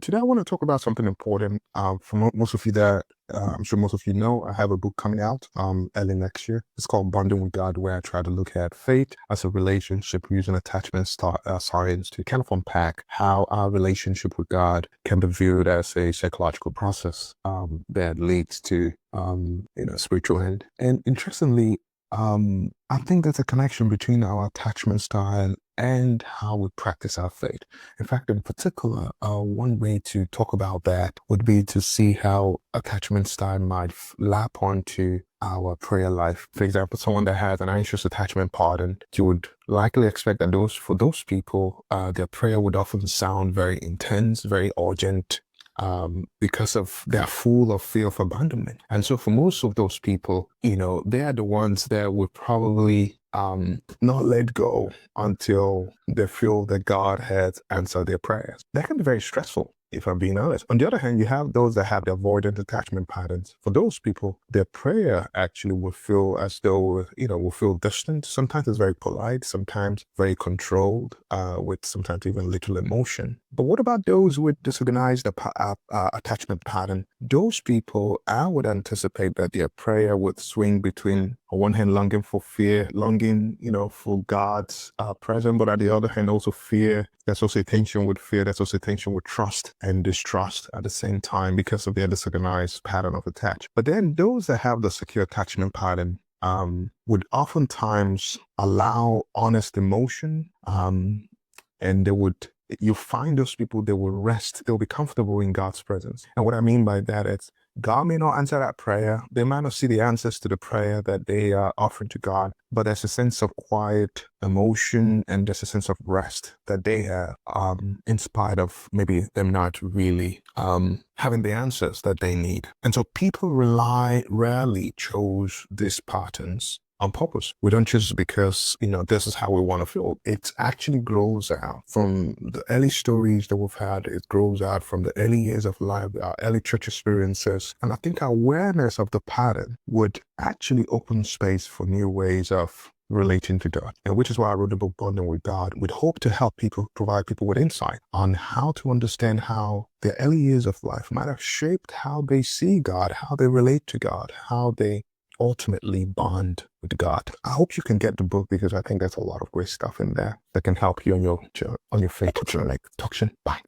Today I want to talk about something important. For most of you that I'm sure most of you know, I have a book coming out early next year. It's called Bonding with God, where I try to look at faith as a relationship using attachment science to kind of unpack how our relationship with God can be viewed as a psychological process that leads to spiritual end. And interestingly, I think there's a connection between our attachment style and how we practice our faith. In fact, in particular, one way to talk about that would be to see how attachment style might lap onto our prayer life. For example, someone that has an anxious attachment pattern, you would likely expect that for those people, their prayer would often sound very intense, very urgent, because they're full of fear of abandonment. And so for most of those people, they are the ones that would probably not let go until they feel that God has answered their prayers. That can be very stressful, if I'm being honest. On the other hand, you have those that have the avoidant attachment patterns. For those people, their prayer actually will feel as though, will feel distant. Sometimes it's very polite, sometimes very controlled, with sometimes even little emotion. But what about those with disorganized attachment pattern? Those people, I would anticipate that their prayer would swing between, on one hand, longing for fear, longing, for God's presence, but on the other hand, also fear. There's also a tension with fear. There's also a tension with trust and distrust at the same time because of their disorganized pattern of attachment. But then those that have the secure attachment pattern would oftentimes allow honest emotion, and you find those people, they will rest, they'll be comfortable in God's presence. And what I mean by that is God may not answer that prayer. They might not see the answers to the prayer that they are offering to God, but there's a sense of quiet emotion and there's a sense of rest that they have, in spite of maybe them not really having the answers that they need. And so people rarely chose these patterns on purpose. We don't choose because, this is how we want to feel. It actually grows out from the early stories that we've had. It grows out from the early years of life, our early church experiences. And I think our awareness of the pattern would actually open space for new ways of relating to God. And which is why I wrote the book Bonding with God, with hope to help people, provide people with insight on how to understand how their early years of life might have shaped how they see God, how they relate to God, how they ultimately bond with God. I hope you can get the book because I think there's a lot of great stuff in there that can help you on your faith journey. Talk soon. Bye.